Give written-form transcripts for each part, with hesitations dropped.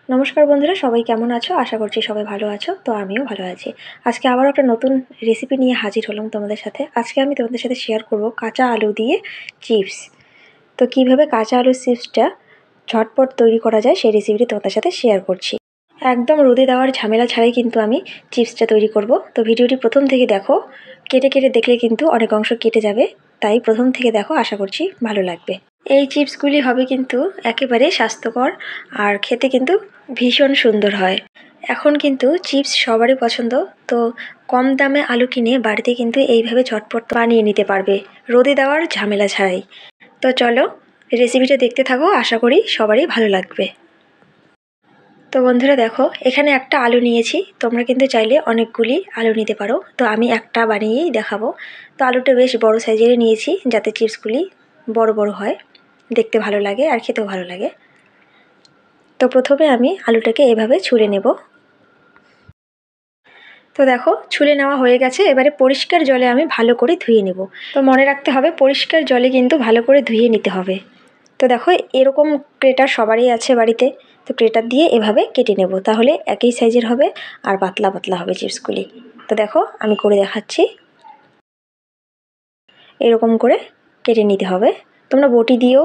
নমস্কার বন্ধুরা, সবাই কেমন আছো? আশা করছি সবাই ভালো আছো। তো আমিও ভালো আছি। আজকে আবারও একটা নতুন রেসিপি নিয়ে হাজির হলাম তোমাদের সাথে। আজকে আমি তোমাদের সাথে শেয়ার করব কাঁচা আলু দিয়ে চিপস। তো কিভাবে কাঁচা আলুর চিপসটা ঝটপট তৈরি করা যায় সেই রেসিপিটি তোমাদের সাথে শেয়ার করছি। একদম রোদে দেওয়ার ঝামেলা ছাড়াই কিন্তু আমি চিপসটা তৈরি করব। তো ভিডিওটি প্রথম থেকে দেখো, কেটে কেটে দেখলে কিন্তু অনেক অংশ কেটে যাবে, তাই প্রথম থেকে দেখো, আশা করছি ভালো লাগবে। এই চিপসগুলি হবে কিন্তু একেবারে স্বাস্থ্যকর আর খেতে কিন্তু ভীষণ সুন্দর হয়। এখন কিন্তু চিপস সবারই পছন্দ। তো কম দামে আলু কিনে বাড়িতে কিন্তু এইভাবে ঝটপট বানিয়ে নিতে পারবে রোদে দেওয়ার ঝামেলা ছাড়াই। তো চলো রেসিপিটা দেখতে থাকো, আশা করি সবারই ভালো লাগবে। তো বন্ধুরা দেখো, এখানে একটা আলু নিয়েছি। তোমরা কিন্তু চাইলে অনেকগুলি আলু নিতে পারো। তো আমি একটা বানিয়েই দেখাবো। তো আলুটা বেশ বড় সাইজেরই নিয়েছি, যাতে চিপসগুলি বড় বড় হয়, দেখতে ভালো লাগে আর খেতেও ভালো লাগে। তো প্রথমে আমি আলুটাকে এভাবে ছুলে নেব। তো দেখো, ছুলে নেওয়া হয়ে গেছে। এবারে পরিষ্কার জলে আমি ভালো করে ধুয়ে নেব। তো মনে রাখতে হবে, পরিষ্কার জলে কিন্তু ভালো করে ধুয়ে নিতে হবে। তো দেখো, এরকম গ্রেটার সবারই আছে বাড়িতে। তো গ্রেটার দিয়ে এভাবে কেটে নেব, তাহলে একই সাইজের হবে আর পাতলা পাতলা হবে চিপসগুলি। তো দেখো, আমি করে দেখাচ্ছি। এরকম করে কেটে নিতে হবে। তোমরা বটি দিয়েও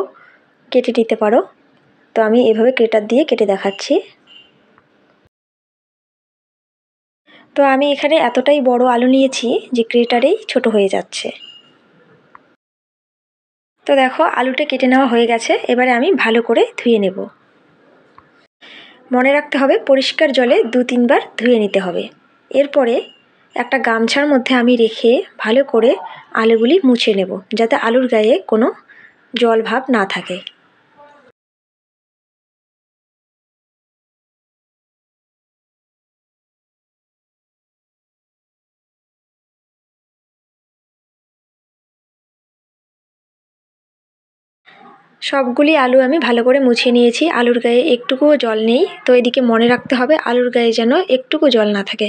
কেটে নিতে পারো। তো আমি এভাবে গ্রেটার দিয়ে কেটে দেখাচ্ছি। তো আমি এখানে এতটাই বড় আলু নিয়েছি যে গ্রেটারেই ছোট হয়ে যাচ্ছে। তো দেখো, আলুটা কেটে নেওয়া হয়ে গেছে। এবারে আমি ভালো করে ধুয়ে নেব। মনে রাখতে হবে, পরিষ্কার জলে 2-3 বার ধুয়ে নিতে হবে। এরপরে একটা গামছার মধ্যে আমি রেখে ভালো করে আলুগুলি মুছে নেব, যাতে আলুর গায়ে কোনো জল ভাব না থাকে। সবগুলি আলু আমি ভালো করে মুছে নিয়েছি। আলুর গায়ে একটুকুও জল নেই। তো এদিকে মনে রাখতে হবে, আলুর গায়ে যেন একটুকু জল না থাকে।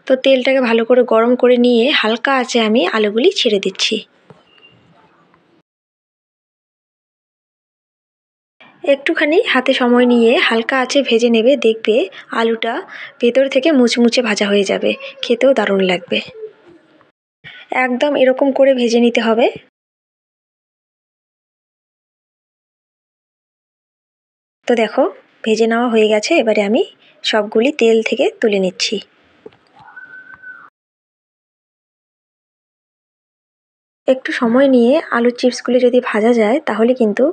তো তেলটাকে ভালো করে গরম করে নিয়ে হালকা আঁচে আমি আলুগুলি ছেড়ে দিচ্ছি। একটুখানি হাতে সময় নিয়ে হালকা আঁচে ভেজে নেবে, দেখবে আলুটা ভেতর থেকে মুচমুচে ভাজা হয়ে যাবে, খেতেও দারুণ লাগবে। একদম এরকম করে ভেজে নিতে হবে। তো দেখো, ভেজে নেওয়া হয়ে গেছে। এবারে আমি সবগুলি তেল থেকে তুলে নিচ্ছি। একটু সময় নিয়ে আলুর চিপসগুলি যদি ভাজা যায়, তাহলে কিন্তু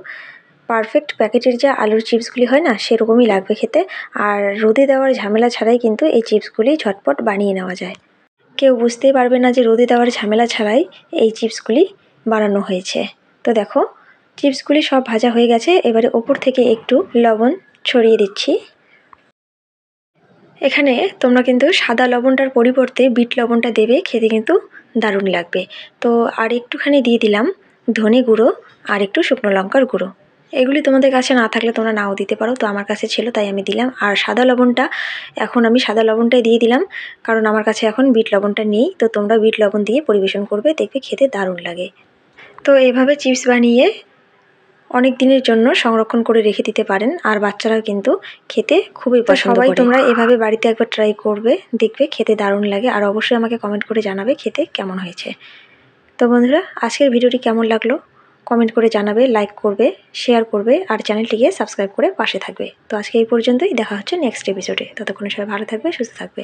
পারফেক্ট প্যাকেটের যে আলুর চিপসগুলি হয় না, সেরকমই লাগবে খেতে। আর রোদে দেওয়ার ঝামেলা ছাড়াই কিন্তু এই চিপসগুলি ঝটপট বানিয়ে নেওয়া যায়। কেউ বুঝতেই পারবে না যে রোদে দেওয়ার ঝামেলা ছাড়াই এই চিপসগুলি বানানো হয়েছে। তো দেখো, চিপসগুলি সব ভাজা হয়ে গেছে। এবারে ওপর থেকে একটু লবণ ছড়িয়ে দিচ্ছি। এখানে তোমরা কিন্তু সাদা লবণটার পরিবর্তে বিট লবণটা দেবে, খেতে কিন্তু দারুণ লাগবে। তো আর একটুখানি দিয়ে দিলাম ধনে গুঁড়ো আর একটু শুকনো লঙ্কার গুঁড়ো। এগুলি তোমাদের কাছে না থাকলে তোমরা নাও দিতে পারো। তো আমার কাছে ছিল, তাই আমি দিলাম। আর সাদা লবণটা এখন আমি সাদা লবণটাই দিয়ে দিলাম, কারণ আমার কাছে এখন বিট লবণটা নেই। তো তোমরা বিট লবণ দিয়ে পরিবেশন করবে, দেখবে খেতে দারুণ লাগে। তো এভাবে চিপস বানিয়ে অনেক দিনের জন্য সংরক্ষণ করে রেখে দিতে পারেন, আর বাচ্চারাও কিন্তু খেতে খুবই পছন্দ করে। সবাই তোমরা এভাবে বাড়িতে একবার ট্রাই করবে, দেখবে খেতে দারুণ লাগে। আর অবশ্যই আমাকে কমেন্ট করে জানাবে খেতে কেমন হয়েছে। তো বন্ধুরা, আজকের ভিডিওটি কেমন লাগলো কমেন্ট করে জানাবে, লাইক করবে, শেয়ার করবে আর চ্যানেলটিকে সাবস্ক্রাইব করে পাশে থাকবে। তো আজকে এই পর্যন্তই, দেখা হচ্ছে নেক্সট এপিসোডে। ততক্ষণে সবাই ভালো থাকবে, সুস্থ থাকবে।